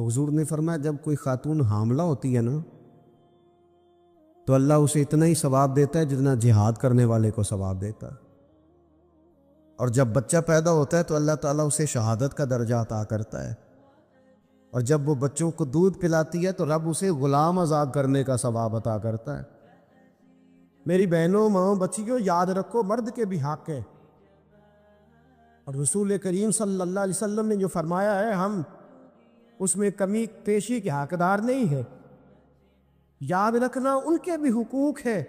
تو حضور نے فرمایا جب کوئی خاتون حاملہ ہوتی ہے نا تو اللہ اسے اتنا ہی ثواب دیتا ہے جتنا جہاد کرنے والے کو ثواب دیتا ہے، اور جب بچہ پیدا ہوتا ہے تو اللہ تعالیٰ اسے شہادت کا درجہ عطا کرتا ہے، اور جب وہ بچوں کو دودھ پلاتی ہے تو رب اسے غلام آزاد کرنے کا ثواب عطا کرتا ہے۔ میری بہنوں، ماں، بچیوں، یاد رکھو مرد کے بھی حق ہے، اور رسول کریم صلی اللہ علیہ وسلم نے جو فرمایا ہے ہم اس میں کمی پیشی کے حقدار نہیں ہے، یاد رکھنا ان کے بھی حقوق ہے۔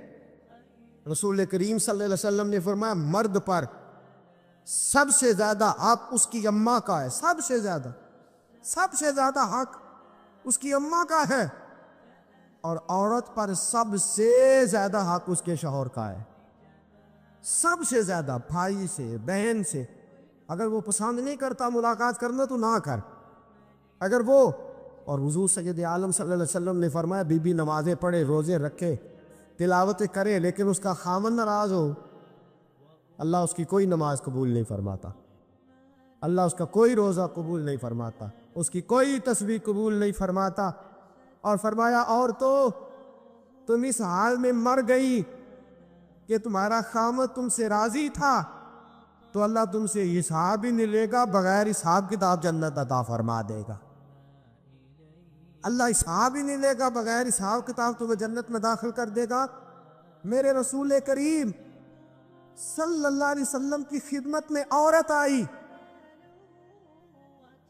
رسول کریم صلی اللہ علیہ وسلم نے فرمایا مرد پر سب سے زیادہ حق اس کی اماں کا ہے، سب سے زیادہ حق اس کی اماں کا ہے، اور عورت پر سب سے زیادہ حق اس کے شوہر کا ہے، سب سے زیادہ، بھائی سے، بہن سے۔ اگر وہ پسند نہیں کرتا ملاقات کرنا تو نہ کر، اگر وہ، اور حضور سید عالم صلی اللہ علیہ وسلم نے فرمایا بی بی نمازیں پڑھے، روزے رکھے، تلاوتیں کرے، لیکن اس کا خامن ناراض ہو، اللہ اس کی کوئی نماز قبول نہیں فرماتا، اللہ اس کا کوئی روزہ قبول نہیں فرماتا، اس کی کوئی تسبیح قبول نہیں فرماتا۔ اور فرمایا عورتوں تم اس حال میں مر گئی کہ تمہارا خامن تم سے راضی تھا تو اللہ تم سے حساب ہی نہیں لے گا، بغیر حساب کتاب جنت عطا فرما دے گا، اللہ حساب ہی نہیں لے گا، بغیر حساب کتاب تمہیں جنت میں داخل کر دے گا۔ میرے رسول کریم صلی اللہ علیہ وسلم کی خدمت میں عورت آئی،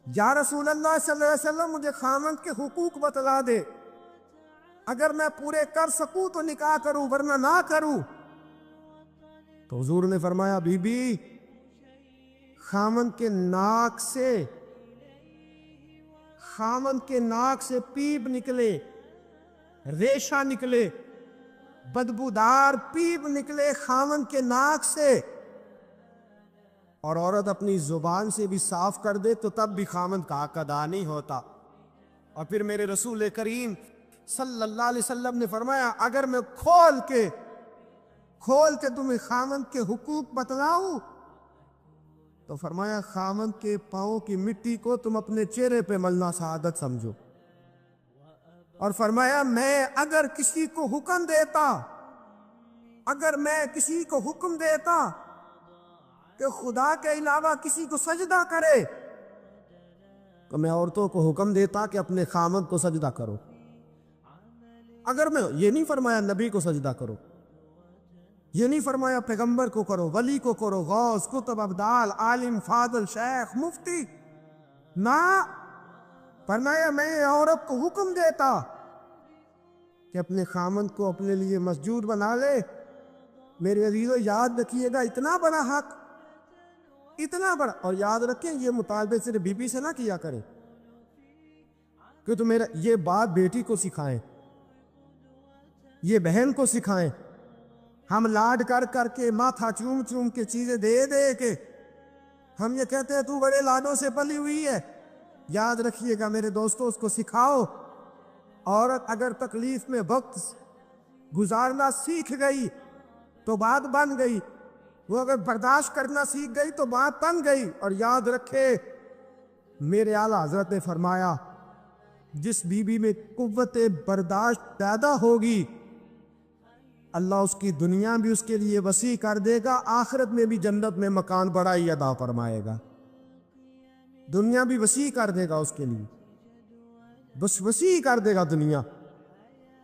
یا رسول اللہ صلی اللہ علیہ وسلم مجھے خامند کے حقوق بتلا دے، اگر میں پورے کر سکوں تو نکاح کروں ورنہ نہ کروں۔ تو حضور نے فرمایا بی بی خامند کے ناک سے پیپ نکلے، ریشہ نکلے، بدبودار پیپ نکلے خامند کے ناک سے، اور عورت اپنی زبان سے بھی صاف کر دے تو تب بھی خامند کا حق ادا نہیں ہوتا۔ اور پھر میرے رسول کریم صلی اللہ علیہ وسلم نے فرمایا اگر میں کھول کے تمہیں خامند کے حقوق بتلاؤں تو فرمایا خامند کے پاؤں کی مٹی کو تم اپنے چہرے پہ ملنا سعادت سمجھو، اور فرمایا میں اگر کسی کو حکم دیتا کہ خدا کے علاوہ کسی کو سجدہ کرے تو میں عورتوں کو حکم دیتا کہ اپنے خامند کو سجدہ کرو، اگر میں یہ نہیں فرمایا نبی کو سجدہ کرو، یہ نہیں فرمایا پیغمبر کو کرو، ولی کو کرو، غوث، کتب، ابدال، عالم، فاضل، شیخ، مفتی، نہ، فرمایا میں عورت کو حکم دیتا کہ اپنے خامند کو اپنے لیے مسجود بنا لے۔ میرے عزیزو یاد رکھیے گا اتنا بڑا حق، اتنا بڑا، اور یاد رکھیں یہ مطالبے صرف بی بی سے نہ کیا کریں کہ تو میرا یہ بات بیٹی کو سکھائیں، یہ بہن کو سکھائیں، ہم لاڈ کر کے ماتھا چوم کے چیزیں دے کے ہم یہ کہتے ہیں تو بڑے لاڈوں سے پلی ہوئی ہے۔ یاد رکھیے گا میرے دوستو اس کو سکھاؤ، عورت اگر تکلیف میں وقت گزارنا سیکھ گئی تو بات بن گئی، وہ اگر برداشت کرنا سیکھ گئی تو بات بن گئی۔ اور یاد رکھے میرے اعلیٰ حضرت نے فرمایا جس بیوی میں قوت برداشت پیدا ہوگی اللہ اس کی دنیا بھی اس کے لیے وسیع کر دے گا، آخرت میں بھی جنت میں مکان بڑا ہی عطا فرمائے گا، دنیا بھی وسیع کر دے گا اس کے لیے، بس وسیع کر دے گا دنیا۔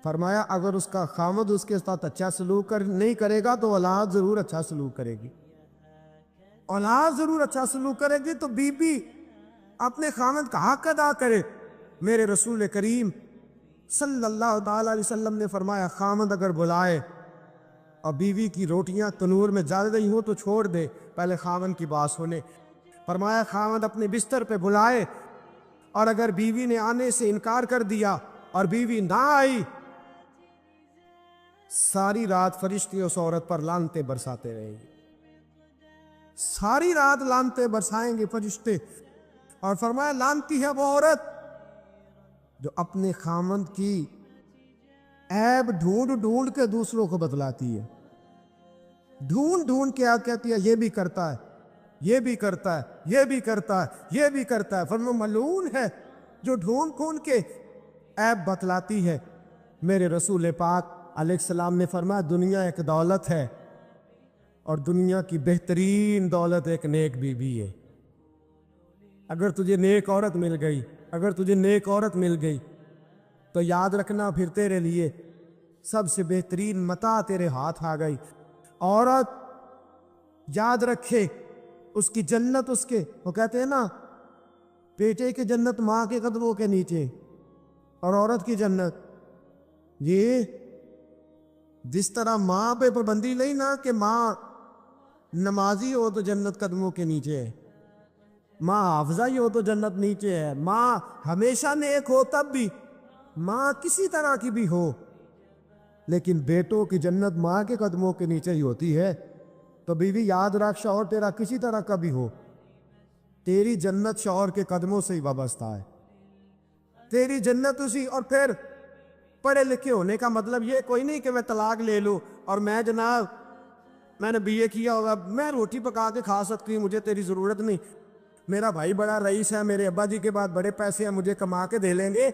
فرمایا اگر اس کا خامد اس کے ساتھ اچھا سلوک نہیں کرے گا تو اولاد ضرور اچھا سلوک کرے گی، اولاد ضرور اچھا سلوک کرے گی، تو بی بی اپنے خامد کا حق ادا کرے۔ میرے رسول کریم صلی اللہ تعالی علیہ وسلم نے فرمایا خامد اگر بلائے اور بیوی کی روٹیاں تنور میں جل رہی ہوں تو چھوڑ دے، پہلے خامد کی بات سنے۔ فرمایا خامد اپنے بستر پہ بلائے اور اگر بیوی نے آنے سے انکار کر دیا اور بیوی نہ آئی، ساری رات فرشتے اس عورت پر لعنتیں برساتے رہیں گے، ساری رات لعنتیں برسائیں گے فرشتے۔ اور فرمایا لعنتی ہے وہ عورت جو اپنے خامند کی عیب ڈھونڈ کے دوسروں کو بتلاتی ہے، ڈھونڈ کے کہتی ہے یہ بھی کرتا ہے، یہ بھی کرتا ہے، یہ بھی کرتا ہے، یہ بھی کرتا ہے، فرمایا ملعون ہے جو ڈھونڈ ڈھونڈ کے عیب بتلاتی ہے۔ میرے رسول پاک علیہ السلام نے فرمایا دنیا ایک دولت ہے اور دنیا کی بہترین دولت ایک نیک بیوی ہے۔ اگر تجھے نیک عورت مل گئی، اگر تجھے نیک عورت مل گئی تو یاد رکھنا پھر تیرے لیے سب سے بہترین متاع تیرے ہاتھ آ گئی۔ عورت یاد رکھے اس کی جنت، اس کے وہ کہتے ہیں نا بیٹے کی جنت ماں کے قدموں کے نیچے، اور عورت کی جنت یہ جس طرح ماں پہ پابندی نہیں نا کہ ماں نمازی ہو تو جنت قدموں کے نیچے ہے، ماں حافظہ ہی ہو تو جنت نیچے ہے، ماں ہمیشہ نیک ہو تب بھی، ماں کسی طرح کی بھی ہو، لیکن بیٹوں کی جنت ماں کے قدموں کے نیچے ہی ہوتی ہے۔ تو بیوی یاد رکھ، شوہر تیرا کسی طرح کا بھی ہو، تیری جنت شوہر کے قدموں سے ہی وابستہ ہے، تیری جنت اسی۔ اور پھر پڑھے لکھے ہونے کا مطلب یہ کوئی نہیں کہ میں طلاق لے لوں اور میں جناب میں نے BA کیا ہوگا، میں روٹی پکا کے کھا سکتی ہوں، مجھے تیری ضرورت نہیں، میرا بھائی بڑا رئیس ہے، میرے ابا جی کے بعد بڑے پیسے ہیں، مجھے کما کے دے لیں گے۔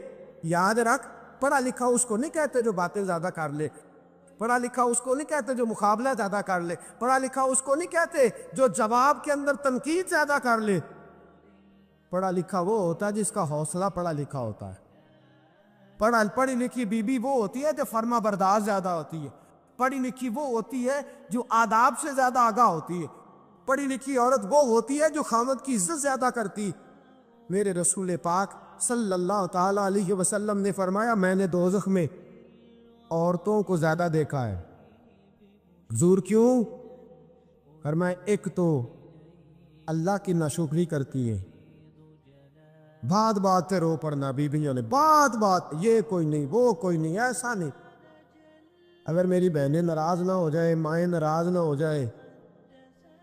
یاد رکھ پڑھا لکھا اس کو نہیں کہتے جو باتیں زیادہ کر لے، پڑھا لکھا اس کو نہیں کہتے جو مقابلہ زیادہ کر لے، پڑھا لکھا اس کو نہیں کہتے جو جواب کے اندر تنقید زیادہ کر لے۔ پڑھا لکھا وہ ہوتا ہے جس کا حوصلہ پڑھا لکھا ہوتا ہے۔ پڑھی لکھی بیوی وہ ہوتی ہے جو فرما بردار زیادہ ہوتی ہے، پڑھی لکھی وہ ہوتی ہے جو آداب سے زیادہ آگاہ ہوتی ہے، پڑھی لکھی عورت وہ ہوتی ہے جو خاوند کی عزت زیادہ کرتی۔ میرے رسول پاک صلی اللہ تعالی علیہ وسلم نے فرمایا میں نے دوزخ میں عورتوں کو زیادہ دیکھا ہے۔ حضور کیوں؟ فرمایا ایک تو اللہ کی ناشکری کرتی ہے، بات بات پہ رو پڑنا بیویوں نے، بات بات یہ کوئی نہیں وہ کوئی نہیں، ایسا نہیں۔ اگر میری بہنیں ناراض نہ ہو جائے، مائیں ناراض نہ ہو جائے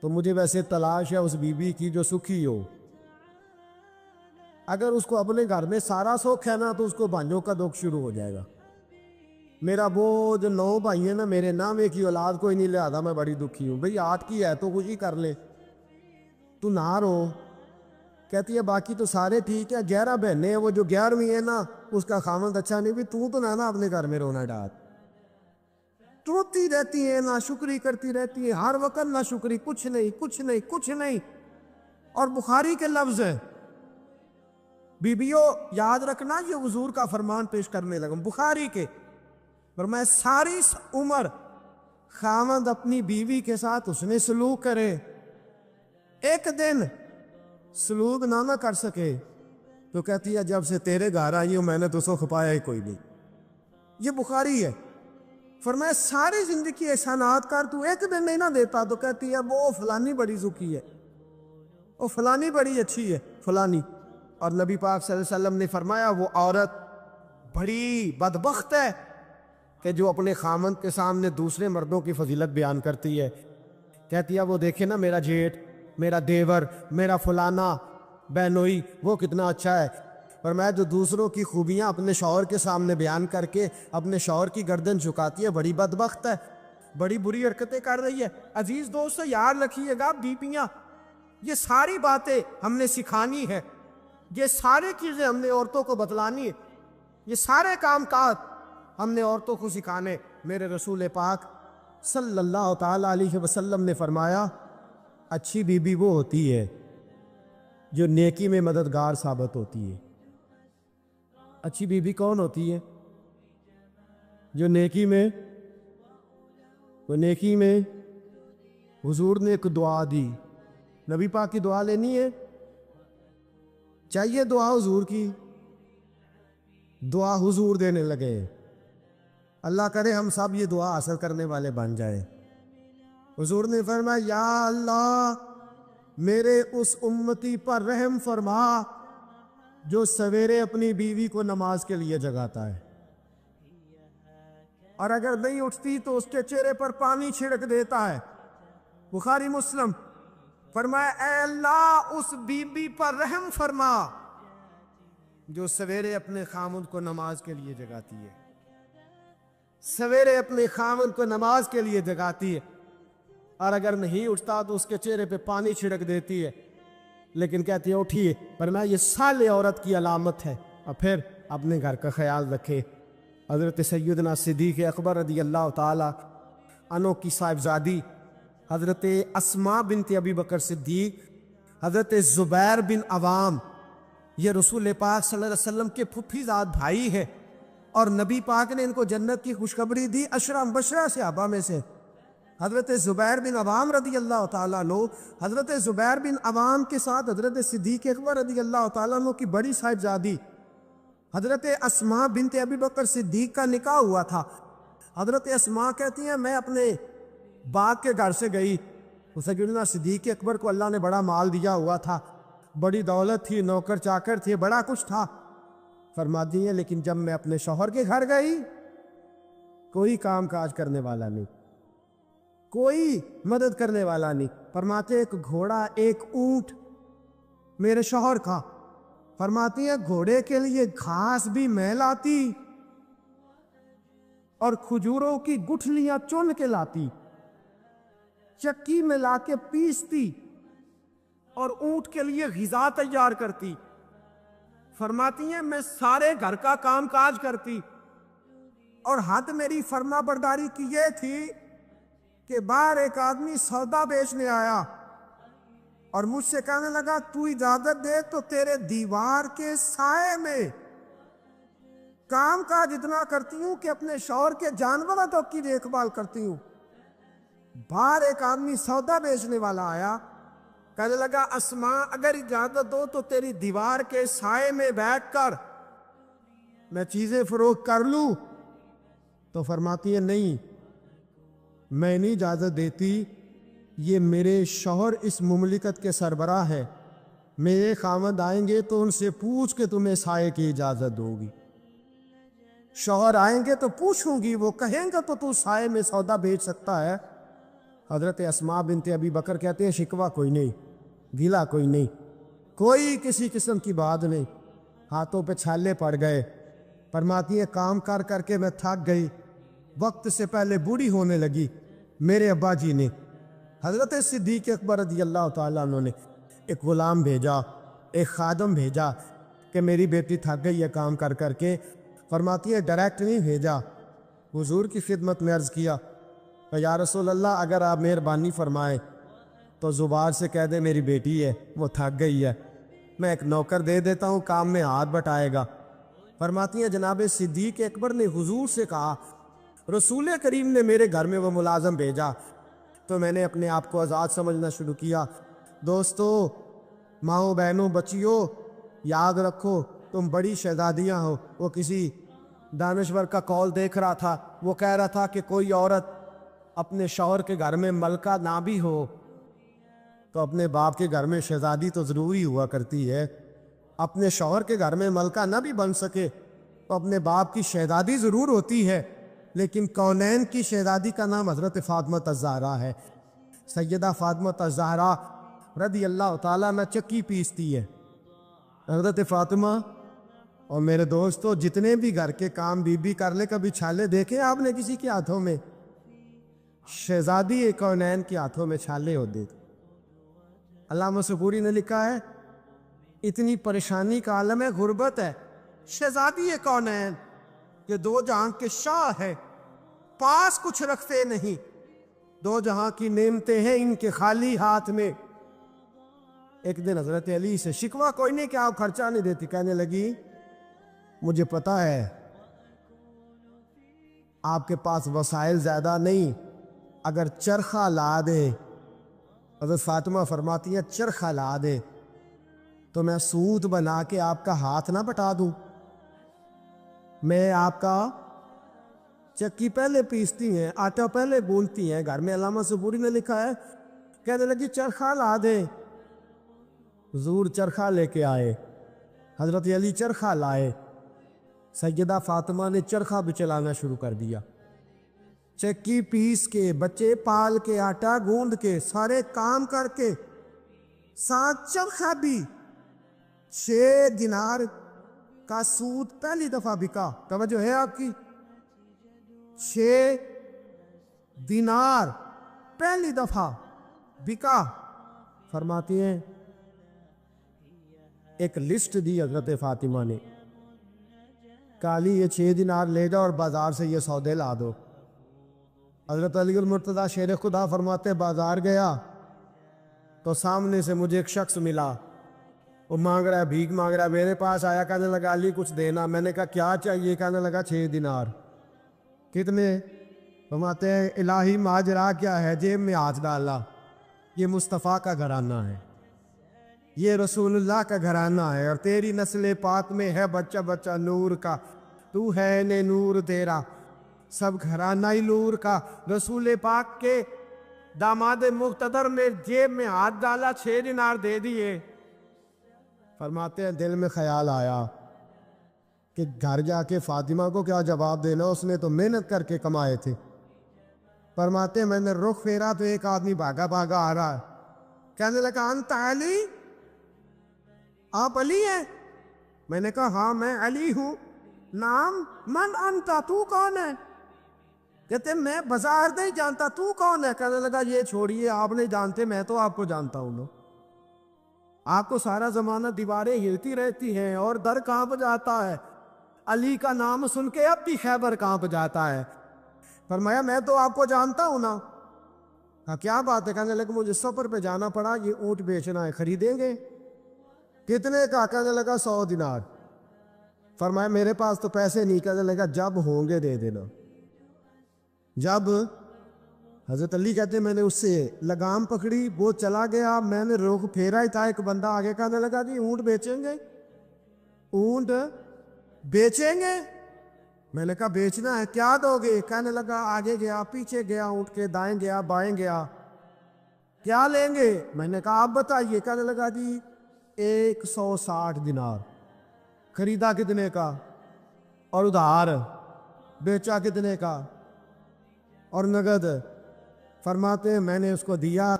تو مجھے ویسے تلاش ہے اس بیوی کی جو سکھی ہو۔ اگر اس کو اپنے گھر میں سارا سکھ ہے نا تو اس کو بھائیوں کا دکھ شروع ہو جائے گا۔ میرا وہ جو 9 بھائی ہیں نا، میرے نام ایک ہی اولاد کوئی نہیں، لہذا میں بڑی دکھی ہوں۔ بھئی 8 کی ہے تو خوشی کر لے، تو نہ رو۔ کہتی ہے باقی تو سارے ٹھیک ہے، 11 بہنیں ہیں، وہ جو 11ویں ہے نا اس کا خامند اچھا نہیں، بھی تو نہ اپنے گھر میں رونا ڈال۔ روتی رہتی ہے، ناشکری کرتی رہتی ہے، ہر وقت ناشکری، کچھ نہیں کچھ نہیں کچھ نہیں۔ اور بخاری کے لفظ ہے، بیویوں یاد رکھنا، یہ حضور کا فرمان پیش کرنے لگا بخاری کے، فرمایا ساری عمر خامند اپنی بیوی کے ساتھ اس نے سلوک کرے، ایک دن سلوک نہ کر سکے تو کہتی ہے جب سے تیرے گھر آئی ہوں میں نے تو سکھ پایا ہی کوئی نہیں۔ یہ بخاری ہے۔ فرمایا ساری زندگی احسانات کر، تو ایک دن نہیں نہ دیتا تو کہتی ہے وہ فلانی بڑی سکھی ہے، وہ فلانی بڑی اچھی ہے فلانی۔ اور نبی پاک صلی اللہ علیہ وسلم نے فرمایا وہ عورت بڑی بدبخت ہے کہ جو اپنے خامند کے سامنے دوسرے مردوں کی فضیلت بیان کرتی ہے، کہتی ہے وہ دیکھے نا میرا جیٹ، میرا دیور، میرا فلانا بہنوئی وہ کتنا اچھا ہے۔ اور میں جو دوسروں کی خوبیاں اپنے شوہر کے سامنے بیان کر کے اپنے شوہر کی گردن جھکاتی ہے، بڑی بدبخت ہے، بڑی بری حرکتیں کر رہی ہے۔ عزیز دوستو یاد رکھیے گا بیویاں، یہ ساری باتیں ہم نے سکھانی ہے، یہ ساری چیزیں ہم نے عورتوں کو بتلانی ہے، یہ سارے کام کاج ہم نے عورتوں کو سکھانے۔ میرے رسول پاک صلی اللہ تعالی علیہ وسلم نے فرمایا اچھی بیوی وہ ہوتی ہے جو نیکی میں مددگار ثابت ہوتی ہے۔ اچھی بیوی کون ہوتی ہے؟ جو نیکی میں حضور نے ایک دعا دی، نبی پاک کی دعا لینی ہے، چاہیے دعا حضور کی، دعا حضور دینے لگے۔ اللہ کرے ہم سب یہ دعا حاصل کرنے والے بن جائیں۔ حضور نے فرمایا یا اللہ میرے اس امتی پر رحم فرما جو سویرے اپنی بیوی کو نماز کے لیے جگاتا ہے، اور اگر نہیں اٹھتی تو اس کے چہرے پر پانی چھڑک دیتا ہے۔ بخاری مسلم۔ فرمایا اے اللہ اس بیوی پر رحم فرما جو سویرے اپنے خامند کو نماز کے لیے جگاتی ہے، سویرے اپنے خامند کو نماز کے لیے جگاتی ہے، اور اگر نہیں اٹھتا تو اس کے چہرے پہ پانی چھڑک دیتی ہے، لیکن کہتی ہے اٹھیے۔ فرمایا یہ صالح عورت کی علامت ہے، اور پھر اپنے گھر کا خیال رکھے۔ حضرت سیدنا صدیق اکبر رضی اللہ تعالی عنہ کی صاحبزادی حضرت اسماء بنت ابی بکر صدیق، حضرت زبیر بن عوام، یہ رسول پاک صلی اللہ علیہ وسلم کے پھپھی زاد بھائی ہے، اور نبی پاک نے ان کو جنت کی خوشخبری دی 10 مبشرہ صحابہ میں سے۔ حضرت زبیر بن عوام رضی اللہ تعالیٰ عنہ، حضرت زبیر بن عوام کے ساتھ حضرت صدیق اکبر رضی اللہ تعالیٰ عنہ کی بڑی صاحبزادی حضرت اسماء بنت ابی بکر صدیق کا نکاح ہوا تھا۔ حضرت اسماء کہتی ہیں میں اپنے باپ کے گھر سے گئی، سیدنا صدیق اکبر کو اللہ نے بڑا مال دیا ہوا تھا، بڑی دولت تھی، نوکر چاکر تھے، بڑا کچھ تھا۔ فرماتی ہیں لیکن جب میں اپنے شوہر کے گھر گئی کوئی کام کاج کرنے والا نہیں، کوئی مدد کرنے والا نہیں۔ فرماتے ایک گھوڑا ایک اونٹ میرے شوہر کا، فرماتی ہیں گھوڑے کے لیے گھاس بھی میں لاتی اور کھجوروں کی گٹھلیاں چن کے لاتی، چکی میں لا کے پیستی اور اونٹ کے لیے غذا تیار کرتی۔ فرماتی ہیں میں سارے گھر کا کام کاج کرتی، اور حد میری فرما برداری کی یہ تھی کہ باہر ایک آدمی سودا بیچنے آیا اور مجھ سے کہنے لگا تو اجازت دے تو تیرے دیوار کے سائے میں کام کاج اتنا کرتی ہوں کہ اپنے شوہر کے جانوروں تک کی دیکھ بھال کرتی ہوں۔ باہر ایک آدمی سودا بیچنے والا آیا، کہنے لگا اسماء اگر اجازت دو تو تیری دیوار کے سائے میں بیٹھ کر میں چیزیں فروخت کر لوں؟ تو فرماتی ہے نہیں، میں نہیں اجازت دیتی، یہ میرے شوہر اس مملکت کے سربراہ ہے، میرے خاوند آئیں گے تو ان سے پوچھ کے تمہیں سائے کی اجازت دو گی۔ شوہر آئیں گے تو پوچھوں گی، وہ کہیں گے تو سائے میں سودا بیچ سکتا ہے۔ حضرت اسماء بنت ابی بکر کہتے ہیں شکوہ کوئی نہیں، گیلا کوئی نہیں، کوئی کسی قسم کی بات نہیں، ہاتھوں پہ چھالے پڑ گئے۔ فرماتی ہے کام کر کر کے میں تھک گئی، وقت سے پہلے بوڑھی ہونے لگی۔ میرے ابا جی نے حضرت صدیق اکبر رضی اللہ تعالیٰ عنہ نے ایک غلام بھیجا، ایک خادم بھیجا کہ میری بیٹی تھک گئی ہے کام کر کر کے۔ فرماتی ہے ڈائریکٹ نہیں بھیجا، حضور کی خدمت میں عرض کیا کہ یا رسول اللہ اگر آپ مہربانی فرمائیں تو زبار سے کہہ دے میری بیٹی ہے وہ تھک گئی ہے، میں ایک نوکر دے دیتا ہوں کام میں ہاتھ بٹائے گا۔ فرماتی ہیں جناب صدیق اکبر نے حضور سے کہا رسول کریم نے میرے گھر میں وہ ملازم بھیجا تو میں نے اپنے آپ کو آزاد سمجھنا شروع کیا۔ دوستو، ماؤں بہنوں بچیوں، یاد رکھو تم بڑی شہزادیاں ہو۔ وہ کسی دانشور کا کال دیکھ رہا تھا، وہ کہہ رہا تھا کہ کوئی عورت اپنے شوہر کے گھر میں ملکہ نہ بھی ہو تو اپنے باپ کے گھر میں شہزادی تو ضروری ہوا کرتی ہے، اپنے شوہر کے گھر میں ملکہ نہ بھی بن سکے تو اپنے باپ کی شہزادی ضرور ہوتی ہے۔ لیکن کونین کی شہزادی کا نام حضرت فاطمہ الزہرا ہے۔ سیدہ فاطمہ الزہرا رضی اللہ تعالیٰ عنہ چکی پیستی ہے۔ حضرت فاطمہ اور میرے دوستو جتنے بھی گھر کے کام بی بی کر لے، کبھی چھالے دیکھے آپ نے کسی کے ہاتھوں میں؟ شہزادی کونین کے ہاتھوں میں چھالے ہوتے تھے۔ علامہ سبوری نے لکھا ہے اتنی پریشانی کا عالم ہے، غربت ہے، شہزادی کونین کہ دو جہاں کے شاہ ہے، پاس کچھ رکھتے نہیں، دو جہاں کی نعمتیں ہیں ان کے خالی ہاتھ میں۔ ایک دن حضرت علی سے شکوہ کوئی نہیں کہ آپ خرچہ نہیں دیتی، کہنے لگی مجھے پتا ہے آپ کے پاس وسائل زیادہ نہیں، اگر چرخہ لا دے، حضرت فاطمہ فرماتی ہے چرخہ لا دے تو میں سوت بنا کے آپ کا ہاتھ نہ بٹا دوں، میں آپ کا چکی پہلے پیستی ہیں، آٹا پہلے گوندتی ہیں گھر میں۔ علامہ سبوری نے لکھا ہے کہنے لگی چرخہ لا دے، حضور چرخہ لے کے آئے، حضرت علی چرخہ لائے، سیدہ فاطمہ نے چرخہ بھی چلانا شروع کر دیا، چکی پیس کے، بچے پال کے، آٹا گوند کے، سارے کام کر کے، ساتھ چرخہ بھی۔ 6 دینار کا سود پہلی دفعہ بکا، توجہ ہے آپ کی؟ 6 دینار پہلی دفعہ بکا۔ فرماتی ہیں ایک لسٹ دی حضرت فاطمہ نے علی یہ 6 دینار لے جاؤ اور بازار سے یہ سودے لا دو۔ حضرت علی المرتضیٰ شیر خدا فرماتے بازار گیا تو سامنے سے مجھے ایک شخص ملا، وہ مانگ رہا ہے، بھیک مانگ رہا ہے، میرے پاس آیا، کہنے لگا علی کچھ دینا۔ میں نے کہا کیا چاہیے؟ کہنے لگا 6 دینار۔ کتنے؟ فرماتے ہیں الہی ماجرا کیا ہے؟ جیب میں ہاتھ ڈالا، یہ مصطفیٰ کا گھرانہ ہے، یہ رسول اللہ کا گھرانہ ہے، اور تیری نسل پاک میں ہے بچہ بچہ نور کا، تو ہے نے نور تیرا، سب گھرانہ ہی نور کا۔ رسول پاک کے داماد مقتدر نے جیب میں ہاتھ ڈالا، 6 دینار دے دیے۔ فرماتے ہیں دل میں خیال آیا کہ گھر جا کے فاطمہ کو کیا جواب دینا، اس نے تو محنت کر کے کمائے تھے۔ فرماتے ہیں میں نے رخ پھیرا تو ایک آدمی بھاگا بھاگا آ رہا ہے، کہنے لگا انت علی، آپ علی ہیں؟ میں نے کہا ہاں میں علی ہوں۔ نام من انتا، تو کون ہے؟ کہتے میں بازار نہیں جانتا، تو کون ہے؟ کہنے لگا یہ چھوڑیے، آپ نہیں جانتے، میں تو آپ کو جانتا ہوں۔ آپ کو سارا زمانہ دیواریں ہلتی رہتی ہیں اور در کانپ جاتا ہے، علی کا نام سن کے اب بھی خیبر کانپ جاتا ہے۔ فرمایا میں تو آپ کو جانتا ہوں نا۔ کہا کیا بات ہے؟ کہنے لگا مجھے سفر پہ جانا پڑا، یہ اونٹ بیچنا ہے، خریدیں گے؟ کتنے کا؟ کہنے لگا 100 دینار۔ فرمایا میرے پاس تو پیسے نہیں۔ کہنے لگا جب ہوں گے دے دینا۔ جب حضرت علی کہتے ہیں میں نے اس سے لگام پکڑی، وہ چلا گیا، میں نے رخ پھیرا ہی تھا، ایک بندہ آگے کہنے لگا جی اونٹ بیچیں گے؟ اونٹ بیچیں گے؟ میں نے کہا بیچنا ہے، کیا دو گے؟ کہنے لگا آگے گیا، پیچھے گیا، اونٹ کے دائیں گیا، بائیں گیا، کیا لیں گے؟ میں نے کہا آپ بتائیے۔ کہنے لگا جی 160 دینار۔ خریدا کتنے کا؟ اور ادھار بیچا کتنے کا؟ اور نگد؟ فرماتے ہیں میں نے اس کو دیا،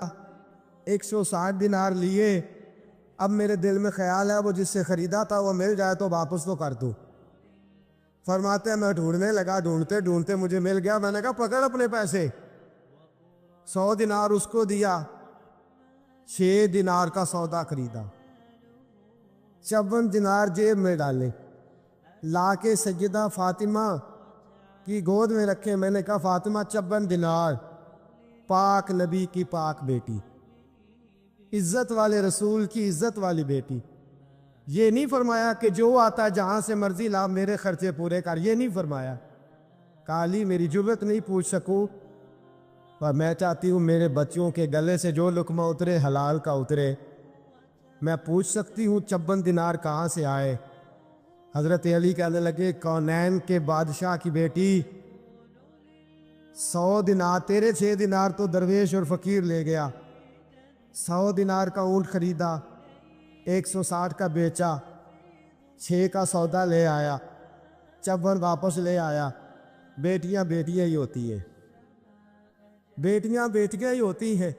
160 دینار لیے۔ اب میرے دل میں خیال ہے وہ جس سے خریدا تھا وہ مل جائے تو واپس تو کر دوں۔ فرماتے ہیں میں ڈھونڈنے لگا، ڈھونڈتے ڈھونڈتے مجھے مل گیا۔ میں نے کہا پکڑ اپنے پیسے۔ 100 دینار اس کو دیا، 6 دینار کا سودا خریدا، 56 دینار جیب میں ڈالے، لا کے سیدہ فاطمہ کی گود میں رکھے۔ میں نے کہا فاطمہ 56 دینار، پاک نبی کی پاک بیٹی، عزت والے رسول کی عزت والی بیٹی۔ یہ نہیں فرمایا کہ جو آتا ہے جہاں سے مرضی لا، میرے خرچے پورے کر، یہ نہیں فرمایا۔ کہا علی میری جرت نہیں پوچھ سکوں، پر میں چاہتی ہوں میرے بچوں کے گلے سے جو لقمہ اترے حلال کا اترے۔ میں پوچھ سکتی ہوں 56 دینار کہاں سے آئے؟ حضرت علی کہنے لگے کونین کے بادشاہ کی بیٹی، 100 دینار تیرے، 6 دینار تو درویش اور فقیر لے گیا، 100 دینار کا اونٹ خریدا، 160 کا بیچا، 6 کا سودا لے آیا، 56 واپس لے آیا۔ بیٹیاں بیٹیاں ہی ہوتی ہے، بیٹیاں بیٹیاں ہی ہوتی ہے۔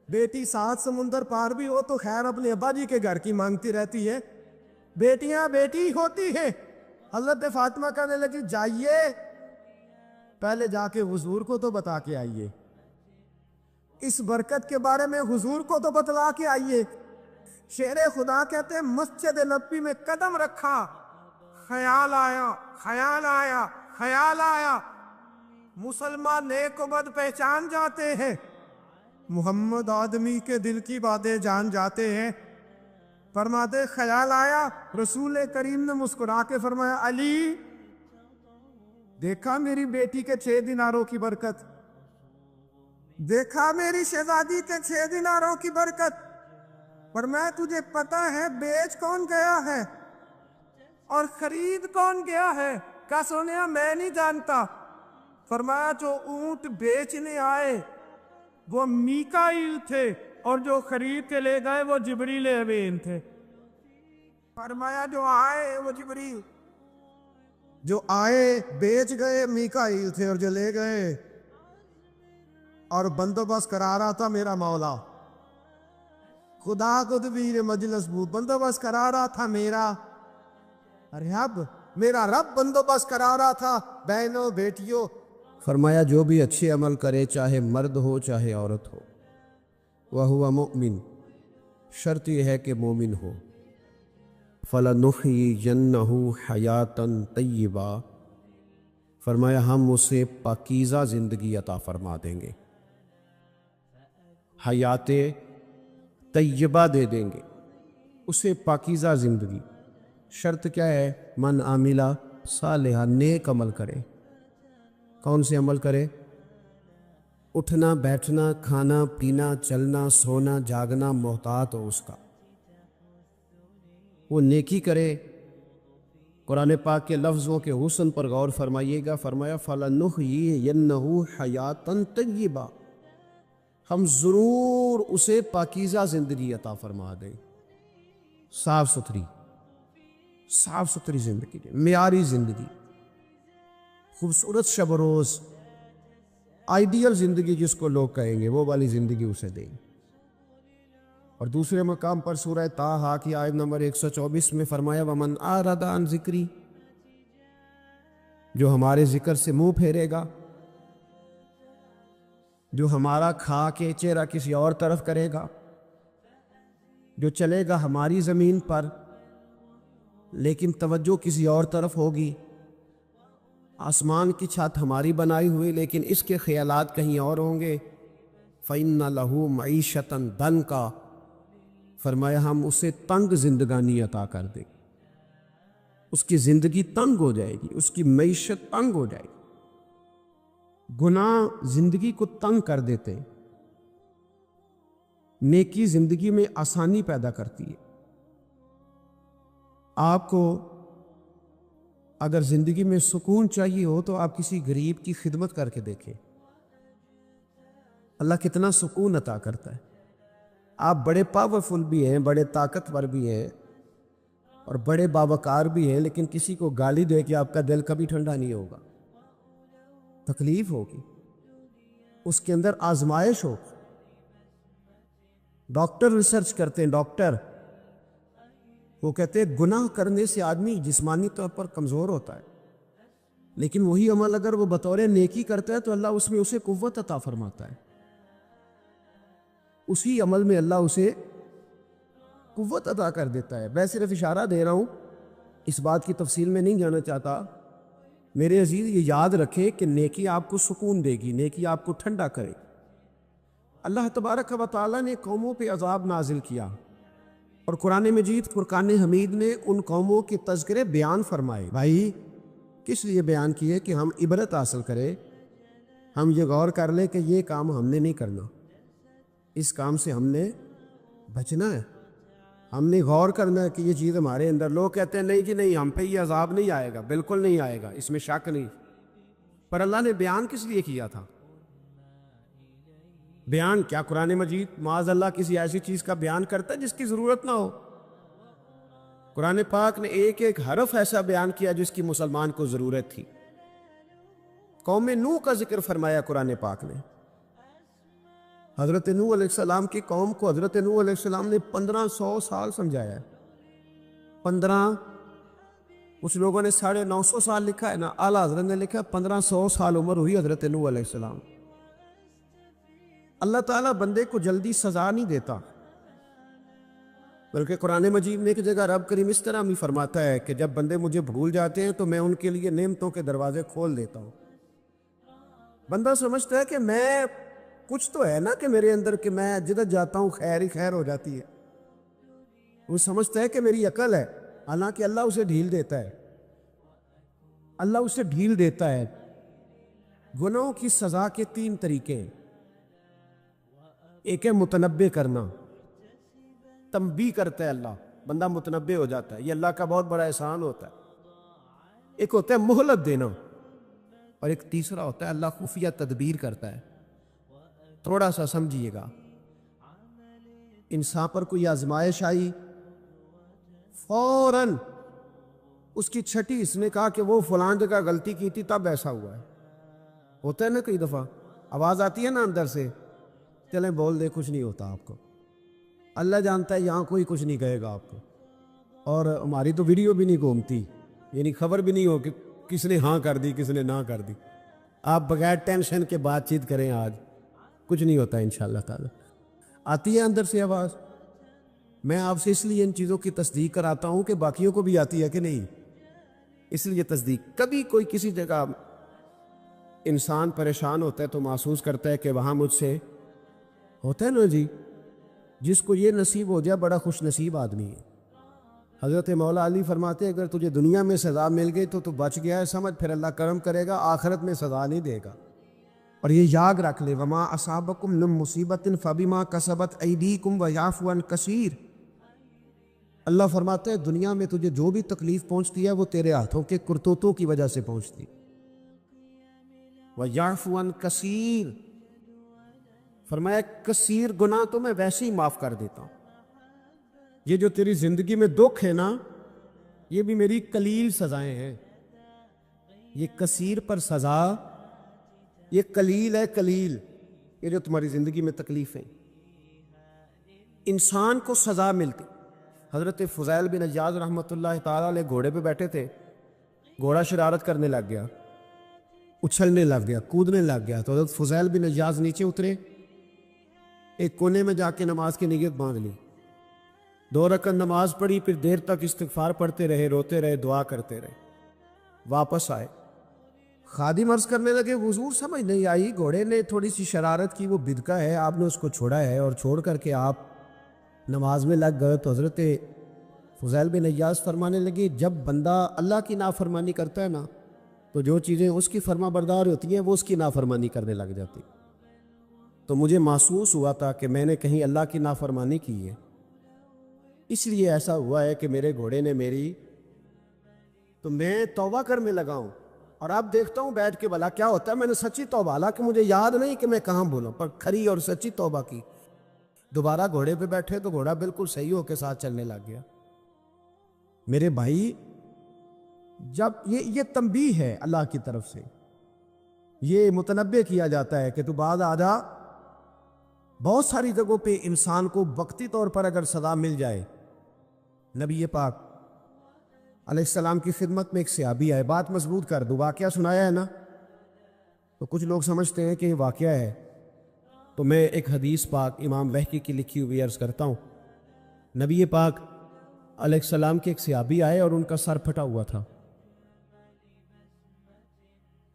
بیٹی 7 سمندر پار بھی ہو تو خیر اپنے ابا جی کے گھر کی مانگتی رہتی ہے، بیٹیاں بیٹی ہوتی ہے۔ حضرت فاطمہ کہنے لگی جائیے پہلے جا کے حضور کو تو بتا کے آئیے، اس برکت کے بارے میں حضور کو تو بتلا کے آئیے۔ شیر خدا کہتے ہیں مسجد نبی میں قدم رکھا، خیال آیا خیال آیا خیال آیا، مسلمان نیک و بد پہچان جاتے ہیں، محمد آدمی کے دل کی باتیں جان جاتے ہیں۔ فرماتے خیال آیا، رسول کریم نے مسکرا کے فرمایا علی دیکھا میری بیٹی کے 6 دیناروں کی برکت، دیکھا میری شہزادی کے 6 دیناروں کی برکت، فرمایا تجھے پتہ ہے بیچ کون گیا ہے اور خرید کون گیا ہے؟ کہا سنیا میں نہیں جانتا۔ فرمایا جو اونٹ بیچنے آئے وہ میکائیل تھے اور جو خرید کے لے گئے وہ جبریل امین تھے۔ فرمایا جو آئے وہ جبریل، جو آئے بیچ گئے میکائیل تھے اور جو لے گئے اور بندوبست کرا رہا تھا میرا مولا خدا قدبیر مجلس بود، بندوبست کرا رہا تھا میرا رب، میرا رب بندوبست کرا رہا تھا بہنوں بیٹیوں۔ فرمایا جو بھی اچھے عمل کرے چاہے مرد ہو چاہے عورت ہو، وَهُوَ مُؤْمِن، شرط یہ ہے کہ مومن ہو۔ فَلَنُحْيِيَنَّهُ حَيَاتًا طَيِّبَةً، فرمایا ہم اسے پاکیزہ زندگی عطا فرما دیں گے، حیات طیبہ دے دیں گے اسے، پاکیزہ زندگی۔ شرط کیا ہے؟ من عاملہ صالحا، نیک عمل کرے۔ کون سے عمل کرے؟ اٹھنا بیٹھنا کھانا پینا چلنا سونا جاگنا محتاط ہو اس کا، وہ نیکی کرے۔ قرآن پاک کے لفظوں کے حسن پر غور فرمائیے گا، فرمایا فَلَنُحْيِيَنَّهُ حَيَاتًا طَيِّبَةً، ہم ضرور اسے پاکیزہ زندگی عطا فرما دیں، صاف ستھری زندگی، معیاری زندگی، خوبصورت شب و روز، آئیڈیل زندگی جس کو لوگ کہیں گے، وہ والی زندگی اسے دیں۔ اور دوسرے مقام پر سورہ طٰہٰ کی آیت نمبر 124 میں فرمایا وَمَنْ أَعْرَضَ عَنْ ذِكْرِی، جو ہمارے ذکر سے منہ پھیرے گا، جو ہمارا کھا کے چہرہ کسی اور طرف کرے گا، جو چلے گا ہماری زمین پر لیکن توجہ کسی اور طرف ہوگی، آسمان کی چھت ہماری بنائی ہوئی لیکن اس کے خیالات کہیں اور ہوں گے، فَإِنَّ لَهُ مَعِيشَةً ضَنْكًا، فرمایا ہم اسے تنگ زندگانی عطا کر دیں، اس کی زندگی تنگ ہو جائے گی، اس کی معیشت تنگ ہو جائے گی۔ گناہ زندگی کو تنگ کر دیتے ہیں، نیکی زندگی میں آسانی پیدا کرتی ہے۔ آپ کو اگر زندگی میں سکون چاہیے ہو تو آپ کسی غریب کی خدمت کر کے دیکھیں، اللہ کتنا سکون عطا کرتا ہے۔ آپ بڑے پاورفل بھی ہیں، بڑے طاقتور بھی ہیں اور بڑے باوقار بھی ہیں، لیکن کسی کو گالی دے کے آپ کا دل کبھی ٹھنڈا نہیں ہوگا، تکلیف ہوگی، اس کے اندر آزمائش ہوگی۔ ڈاکٹر ریسرچ کرتے ہیں، ڈاکٹر وہ کہتے ہیں گناہ کرنے سے آدمی جسمانی طور پر کمزور ہوتا ہے، لیکن وہی عمل اگر وہ بطور نیکی کرتا ہے تو اللہ اس میں اسے قوت عطا فرماتا ہے، اسی عمل میں اللہ اسے قوت عطا کر دیتا ہے۔ میں صرف اشارہ دے رہا ہوں، اس بات کی تفصیل میں نہیں جانا چاہتا۔ میرے عزیز یہ یاد رکھیں کہ نیکی آپ کو سکون دے گی، نیکی آپ کو ٹھنڈا کرے۔ اللہ تبارک و تعالیٰ نے قوموں پہ عذاب نازل کیا اور قرآن مجید فرقان حمید نے ان قوموں کے تذکرے بیان فرمائے۔ بھائی کس لیے بیان کیے؟ کہ ہم عبرت حاصل کریں، ہم یہ غور کر لیں کہ یہ کام ہم نے نہیں کرنا، اس کام سے ہم نے بچنا ہے، ہم نے غور کرنا ہے کہ یہ چیز ہمارے اندر۔ لوگ کہتے ہیں نہیں جی نہیں، ہم پہ یہ عذاب نہیں آئے گا، بالکل نہیں آئے گا، اس میں شک نہیں۔ پر اللہ نے بیان کس لیے کیا تھا؟ بیان کیا قرآن مجید معاذ اللہ کسی ایسی چیز کا بیان کرتا ہے جس کی ضرورت نہ ہو؟ قرآن پاک نے ایک ایک حرف ایسا بیان کیا جس کی مسلمان کو ضرورت تھی۔ قوم نوح کا ذکر فرمایا قرآن پاک نے، حضرت نوح علیہ السلام کی قوم کو حضرت نوح علیہ السلام نے 1500 سال سمجھایا ہے۔ 15، کچھ لوگوں نے 950 سال لکھا ہے نا، اعلیٰ حضرت نے لکھا 1500 سال عمر ہوئی حضرت نوح علیہ السلام۔ اللہ تعالیٰ بندے کو جلدی سزا نہیں دیتا، بلکہ قرآن مجید میں ایک جگہ رب کریم اس طرح بھی فرماتا ہے کہ جب بندے مجھے بھول جاتے ہیں تو میں ان کے لیے نعمتوں کے دروازے کھول دیتا ہوں۔ بندہ سمجھتا ہے کہ میں کچھ تو ہے نا کہ میرے اندر کہ میں جدھر جاتا ہوں خیر ہی خیر ہو جاتی ہے، وہ سمجھتا ہے کہ میری عقل ہے، حالانکہ اللہ اسے ڈھیل دیتا ہے، اللہ اسے ڈھیل دیتا ہے۔ گناہوں کی سزا کے 3 طریقے ہیں۔ ایک ہے متنبع کرنا، تنبیہ کرتا ہے اللہ، بندہ متنبع ہو جاتا ہے، یہ اللہ کا بہت بڑا احسان ہوتا ہے۔ ایک ہوتا ہے مہلت دینا، اور ایک تیسرا ہوتا ہے اللہ خفیہ تدبیر کرتا ہے۔ تھوڑا سا سمجھیے گا، انسان پر کوئی آزمائش آئی، فوراً اس کی چھٹی اس نے کہا کہ وہ فلاں جگہ غلطی کی تھی تب ایسا ہوا ہے۔ ہوتا ہے نا کئی دفعہ آواز آتی ہے نا اندر سے، چلیں بول دے کچھ نہیں ہوتا آپ کو، اللہ جانتا ہے یہاں کوئی کچھ نہیں کہے گا آپ کو، اور ہماری تو ویڈیو بھی نہیں گھومتی، یعنی خبر بھی نہیں ہو کہ کس نے ہاں کر دی کس نے نہ کر دی۔ آپ بغیر ٹینشن کے بات چیت کریں، آج کچھ نہیں ہوتا انشاءاللہ تعالی۔ آتی ہے اندر سے آواز، میں آپ سے اس لیے ان چیزوں کی تصدیق کراتا ہوں کہ باقیوں کو بھی آتی ہے کہ نہیں، اس لیے تصدیق۔ کبھی کوئی کسی جگہ انسان پریشان ہوتا ہے تو محسوس کرتا ہے کہ وہاں مجھ سے ہوتا ہے نا جی، جس کو یہ نصیب ہو جائے بڑا خوش نصیب آدمی ہے۔ حضرت مولا علی فرماتے ہیں اگر تجھے دنیا میں سزا مل گئی تو بچ گیا ہے، سمجھ پھر اللہ کرم کرے گا، آخرت میں سزا نہیں دے گا۔ اور یہ یاد رکھ لے، وما اصابکم من مصیبت فبما کسبت ایدیکم ویعفو عن کثیر۔ اللہ فرماتا ہے دنیا میں تجھے جو بھی تکلیف پہنچتی ہے وہ تیرے ہاتھوں کے کرتوتوں کی وجہ سے پہنچتی، ویعفو عن کثیر، فرمایا کثیر گناہ تو میں ویسے ہی معاف کر دیتا ہوں۔ یہ جو تیری زندگی میں دکھ ہے نا، یہ بھی میری قلیل سزائیں ہیں۔ یہ کثیر پر سزا، یہ قلیل ہے، قلیل یہ جو تمہاری زندگی میں تکلیفیں انسان کو سزا ملتی۔ حضرت فضیل بن عیاض رحمۃ اللہ تعالیٰ علیہ گھوڑے پہ بیٹھے تھے، گھوڑا شرارت کرنے لگ گیا، اچھلنے لگ گیا، کودنے لگ گیا، تو حضرت فضیل بن عیاض نیچے اترے، ایک کونے میں جا کے نماز کی نیت باندھ لی، 2 رکعت نماز پڑھی، پھر دیر تک استغفار پڑھتے رہے، روتے رہے، دعا کرتے رہے، واپس آئے۔ خادم عرض کرنے لگے حضور سمجھ نہیں آئی، گھوڑے نے تھوڑی سی شرارت کی، وہ بدکا ہے، آپ نے اس کو چھوڑا ہے اور چھوڑ کر کے آپ نماز میں لگ گئے۔ تو حضرت فضیل بن عیاض فرمانے لگے جب بندہ اللہ کی نافرمانی کرتا ہے نا تو جو چیزیں اس کی فرما بردار ہوتی ہیں وہ اس کی نافرمانی کرنے لگ جاتی۔ تو مجھے محسوس ہوا تھا کہ میں نے کہیں اللہ کی نافرمانی کی ہے، اس لیے ایسا ہوا ہے کہ میرے گھوڑے نے میری، تو میں توبہ کرنے لگا ہوں، اور اب دیکھتا ہوں بیٹھ کے بھلا کیا ہوتا ہے۔ میں نے سچی توبہ، حالانکہ مجھے یاد نہیں کہ میں کہاں بولا، پر کھری اور سچی توبہ کی۔ دوبارہ گھوڑے پہ بیٹھے تو گھوڑا بالکل صحیح ہو کے ساتھ چلنے لگ گیا۔ میرے بھائی، جب یہ تنبیہ ہے اللہ کی طرف سے، یہ متنبہ کیا جاتا ہے کہ تو بعد آ جا۔ بہت ساری جگہوں پہ انسان کو وقتی طور پر اگر سزا مل جائے، نبی پاک علیہ السلام کی خدمت میں ایک صحابی آئے، بات مضبوط کر دو، واقعہ سنایا ہے نا، تو کچھ لوگ سمجھتے ہیں کہ یہ واقعہ ہے، تو میں ایک حدیث پاک امام بہقی کی لکھی ہوئی عرض کرتا ہوں۔ نبی پاک علیہ السلام کے ایک صحابی آئے اور ان کا سر پھٹا ہوا تھا،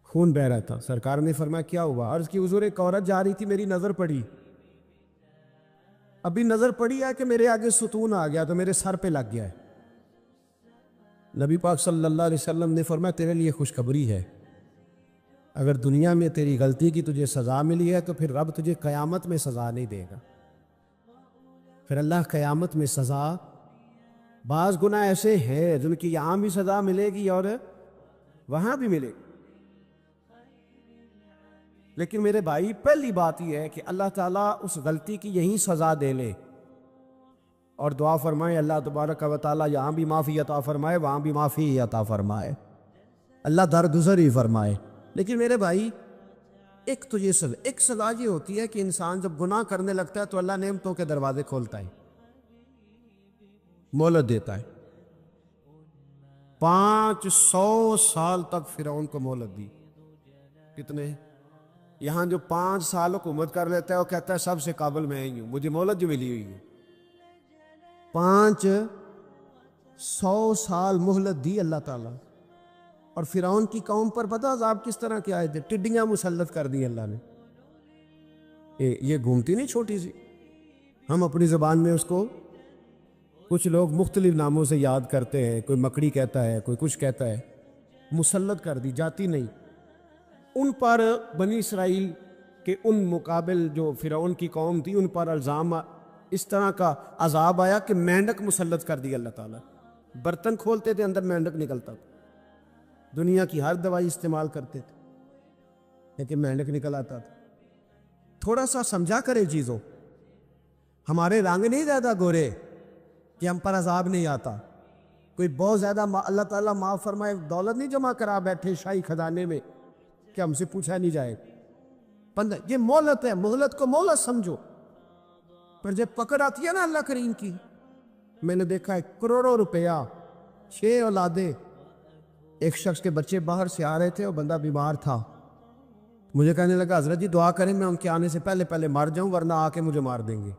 خون بہ رہا تھا۔ سرکار نے فرمایا کیا ہوا؟ عرض کی حضور ایک عورت جا رہی تھی، میری نظر پڑی، ابھی نظر پڑی ہے کہ میرے آگے ستون آ گیا تو میرے سر پہ لگ گیا ہے۔ نبی پاک صلی اللہ علیہ وسلم نے فرمایا تیرے لیے خوشخبری ہے، اگر دنیا میں تیری غلطی کی تجھے سزا ملی ہے تو پھر رب تجھے قیامت میں سزا نہیں دے گا۔ پھر اللہ قیامت میں سزا، بعض گناہ ایسے ہیں جن کی یہاں بھی سزا ملے گی اور وہاں بھی ملے گی، لیکن میرے بھائی پہلی بات یہ ہے کہ اللہ تعالیٰ اس غلطی کی یہیں سزا دے لے، اور دعا فرمائے اللہ تبارک و تعالیٰ یہاں بھی معافی عطا فرمائے، وہاں بھی معافی عطا فرمائے، اللہ درگزر ہی فرمائے۔ لیکن میرے بھائی ایک سزا یہ ہوتی ہے کہ انسان جب گناہ کرنے لگتا ہے تو اللہ نعمتوں کے دروازے کھولتا ہے، مہلت دیتا ہے۔ 500 سال تک فرعون کو مہلت دی۔ کتنے؟ یہاں جو 5 سال حکومت کر لیتا ہے وہ کہتا ہے سب سے قابل میں ہی ہوں، مجھے مہلت جو ملی ہوئی ہے۔ 500 سال مہلت دی اللہ تعالیٰ، اور فرعون کی قوم پر پتہ عذاب کس طرح کے آئے تھے؟ ٹڈیاں مسلط کر دی اللہ نے۔ یہ گھومتی نہیں چھوٹی سی، ہم اپنی زبان میں اس کو کچھ لوگ مختلف ناموں سے یاد کرتے ہیں، کوئی مکڑی کہتا ہے، کوئی کچھ کہتا ہے، مسلط کر دی، جاتی نہیں۔ ان پر بنی اسرائیل کے ان مقابل جو فرعون کی قوم تھی ان پر الزام اس طرح کا عذاب آیا کہ مینڈک مسلط کر دی اللہ تعالیٰ۔ برتن کھولتے تھے اندر مینڈک نکلتا تھا، دنیا کی ہر دوائی استعمال کرتے تھے لیکن مینڈک نکل آتا تھا۔ تھوڑا سا سمجھا کرے چیزوں، ہمارے رنگ نہیں زیادہ گورے کہ ہم پر عذاب نہیں آتا۔ کوئی بہت زیادہ اللہ تعالیٰ معاف فرمائے دولت نہیں جمع کرا بیٹھے شاہی خزانے میں کہ ہم سے پوچھا نہیں جائے۔ یہ مہلت ہے، مہلت کو مہلت سمجھو، پر جب پکڑ آتی ہے نا اللہ کریم کی، میں نے دیکھا ہے کروڑوں روپیہ، 6 اولادیں، ایک شخص کے بچے باہر سے آ رہے تھے اور بندہ بیمار تھا، مجھے کہنے لگا حضرت جی دعا کریں میں ان کے آنے سے پہلے مر جاؤں ورنہ آ کے مجھے مار دیں گے۔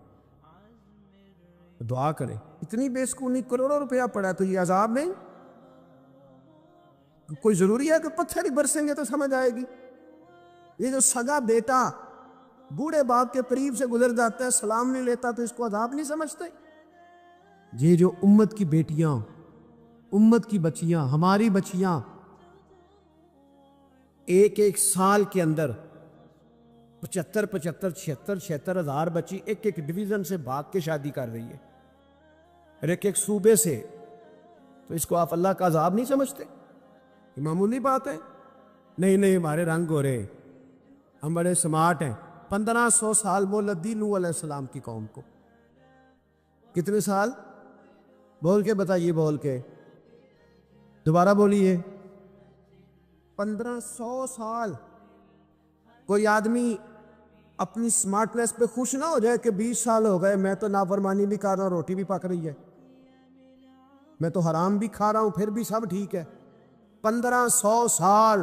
دعا کرے. اتنی بے سکونی، کروڑوں روپیہ پڑا تو یہ عذاب نہیں؟ کوئی ضروری ہے کہ پتھر ہی برسیں گے تو سمجھ آئے گی؟ یہ جو سگا بیٹا بوڑھے باپ کے قریب سے گزر جاتا ہے، سلام نہیں لیتا، تو اس کو عذاب نہیں سمجھتے؟ یہ جو امت کی بیٹیاں، امت کی بچیاں، ہماری بچیاں ایک سال کے اندر 75 ہزار بچی ایک ڈویژن سے بھاگ کے شادی کر رہی ہے، اور ایک صوبے سے، تو اس کو آپ اللہ کا عذاب نہیں سمجھتے؟ یہ معمولی بات ہے؟ نہیں ہمارے رنگ ہو رہے، ہم بڑے سمارٹ ہیں. 1500 سال مہلت دی نوح علیہ السلام کی قوم کو. کتنے سال؟ بول کے بتائیے، بول کے دوبارہ بولیے. 1500 سال. کوئی آدمی اپنی سمارٹنس پہ خوش نہ ہو جائے کہ 20 سال ہو گئے، میں تو نافرمانی بھی کر رہا ہوں، روٹی بھی پک رہی ہے، میں تو حرام بھی کھا رہا ہوں، پھر بھی سب ٹھیک ہے. 1500 سال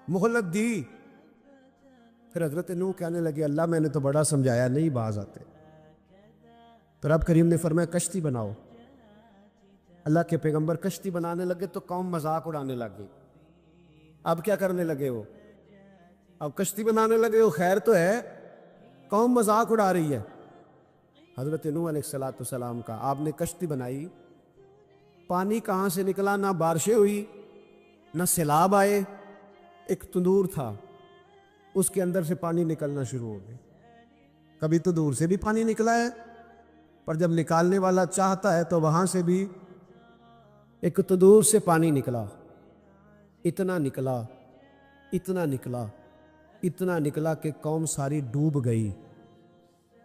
مہلت دی. پھر حضرت نوح کہنے لگے اللہ میں نے تو بڑا سمجھایا، نہیں باز آتے. تو رب کریم نے فرمایا کشتی بناؤ. اللہ کے پیغمبر کشتی بنانے لگے تو قوم مذاق اڑانے لگ گئی. اب کیا کرنے لگے وہ؟ اب کشتی بنانے لگے، وہ خیر تو ہے، قوم مذاق اڑا رہی ہے. حضرت نوح علیہ السلام کا آپ نے کشتی بنائی، پانی کہاں سے نکلا؟ نہ بارشیں ہوئی، نہ سیلاب آئے. ایک تندور تھا، اس کے اندر سے پانی نکلنا شروع ہو گیا. کبھی تندور سے بھی پانی نکلا ہے، پر جب نکالنے والا چاہتا ہے تو وہاں سے بھی ایک تندور سے پانی نکلا. اتنا نکلا، اتنا نکلا، اتنا نکلا کہ قوم ساری ڈوب گئی.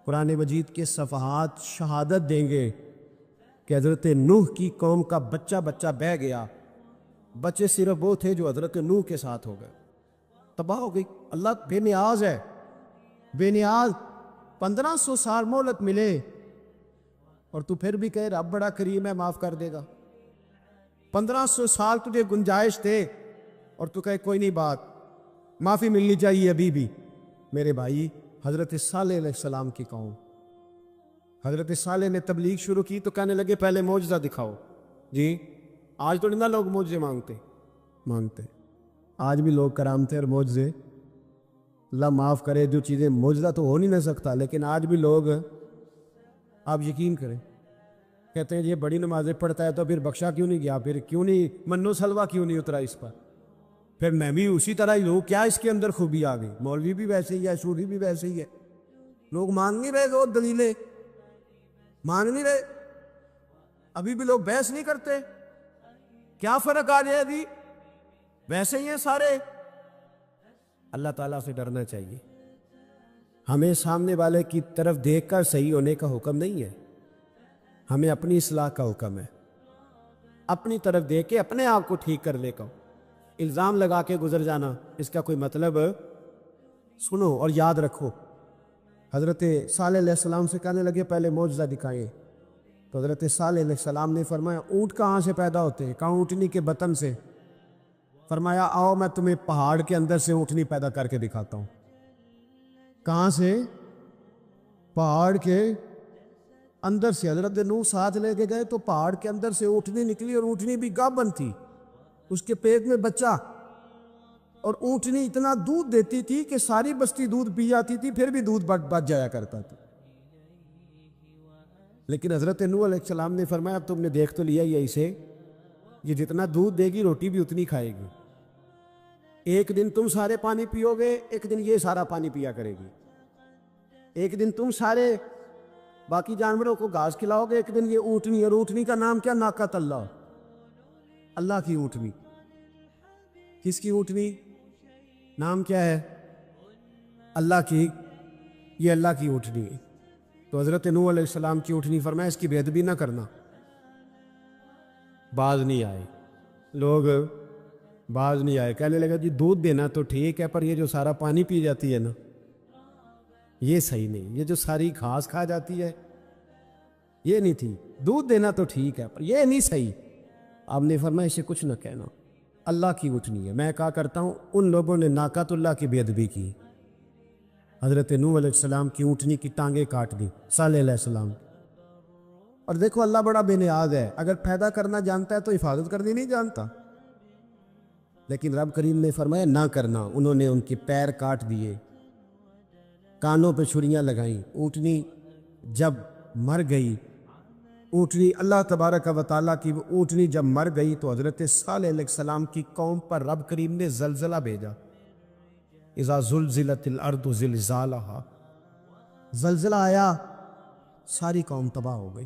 قرآن مجید کے صفحات شہادت دیں گے کہ حضرت نوح کی قوم کا بچہ بہ گیا. بچے صرف وہ تھے جو حضرت نوح کے ساتھ ہو گئے، تباہ ہو گئی. اللہ بے نیاز ہے، بے نیاز. 1500 سال مہلت ملے اور تو پھر بھی کہے رب بڑا کریم ہے، معاف کر دے گا. 1500 سال تجھے گنجائش دے اور تو کہے کوئی نہیں، بات معافی ملنی چاہیے ابھی بھی. میرے بھائی، حضرت صالح علیہ السلام کی قوم، حضرت صالح نے تبلیغ شروع کی تو کہنے لگے پہلے معجزہ دکھاؤ. جی آج تو نہیں لوگ معجزے مانگتے. آج بھی لوگ کرامتے اور معجزے، اللہ معاف کرے، جو چیزیں معجزہ تو ہو نہیں نہ سکتا، لیکن آج بھی لوگ، آپ یقین کریں، کہتے ہیں یہ بڑی نمازیں پڑھتا ہے تو پھر بخشا کیوں نہیں گیا، پھر کیوں نہیں منو سلوا کیوں نہیں اترا اس پر، پھر میں بھی اسی طرح ہی ہوں، کیا اس کے اندر خوبی آ گئی؟ مولوی بھی ویسے ہی ہے، سوری بھی ویسے ہی ہے. لوگ مان نہیں رہے، وہ دلیلیں مان نہیں رہے. ابھی بھی لوگ بحث نہیں کرتے. کیا فرق آ جائے ابھی؟ ویسے ہی ہیں سارے. اللہ تعالیٰ سے ڈرنا چاہیے. ہمیں سامنے والے کی طرف دیکھ کر صحیح ہونے کا حکم نہیں ہے، ہمیں اپنی اصلاح کا حکم ہے. اپنی طرف دیکھ کے اپنے آپ کو ٹھیک کرنے کا. الزام لگا کے گزر جانا، اس کا کوئی مطلب؟ سنو اور یاد رکھو. حضرت صالح علیہ السلام سے کہنے لگے پہلے معجزہ دکھائیں. تو حضرت صالح علیہ السلام نے فرمایا اونٹ کہاں سے پیدا ہوتے ہیں؟ کہاں؟ اونٹنی کے بطن سے. فرمایا آؤ میں تمہیں پہاڑ کے اندر سے اونٹنی پیدا کر کے دکھاتا ہوں. کہاں سے؟ پہاڑ کے اندر سے. حضرت نوح ساتھ لے کے گئے تو پہاڑ کے اندر سے اونٹنی نکلی، اور اونٹنی بھی گابن تھی، اس کے پیٹ میں بچہ. اور اونٹنی اتنا دودھ دیتی تھی کہ ساری بستی دودھ پی جاتی تھی، پھر بھی دودھ بچ جایا کرتا تھا. لیکن حضرت نوح علیہ السلام نے فرمایا اب تم نے دیکھ تو لیا ہی اسے، یہ جتنا دودھ دے گی روٹی بھی اتنی کھائے گی. ایک دن تم سارے پانی پیو گے، ایک دن یہ سارا پانی پیا کرے گی. ایک دن تم سارے باقی جانوروں کو گھاس کھلاؤ گے، ایک دن یہ اونٹنی. اور اونٹنی کا نام کیا؟ ناقۃ اللہ، اللہ کی اونٹنی. کس کی اونٹنی؟ نام کیا ہے؟ اللہ کی. یہ اللہ کی اونٹنی ہے. تو حضرت نوح علیہ السلام کی اونٹنی. فرمایا اس کی بے ادبی نہ کرنا. باز نہیں آئے لوگ، باز نہیں آئے. کہنے لگا جی دودھ دینا تو ٹھیک ہے، پر یہ جو سارا پانی پی جاتی ہے نا، یہ صحیح نہیں. یہ جو ساری گھاس کھا جاتی ہے یہ نہیں تھی. دودھ دینا تو ٹھیک ہے پر یہ نہیں صحیح. آپ نے فرمایا اسے کچھ نہ کہنا، اللہ کی اونٹنی ہے. میں کہا کرتا ہوں ان لوگوں نے ناقۃ اللہ کی بے ادبی کی. حضرت نوح علیہ السلام کی اونٹنی کی ٹانگیں کاٹ دی. صالح علیہ السلام اور دیکھو اللہ بڑا بے نیاز ہے، اگر پیدا کرنا جانتا ہے تو حفاظت کرنی نہیں جانتا؟ لیکن رب کریم نے فرمایا نہ کرنا، انہوں نے ان کے پیر کاٹ دیے، کانوں پہ چھریاں لگائیں۔ اونٹنی جب مر گئی، اونٹنی اللہ تبارک و تعالیٰ کی وہ اونٹنی جب مر گئی تو حضرت صالح علیہ السلام کی قوم پر رب کریم نے زلزلہ بھیجا۔ اذا زلزلت الارض زلزالہا، زلزلہ آیا، ساری قوم تباہ ہو گئی۔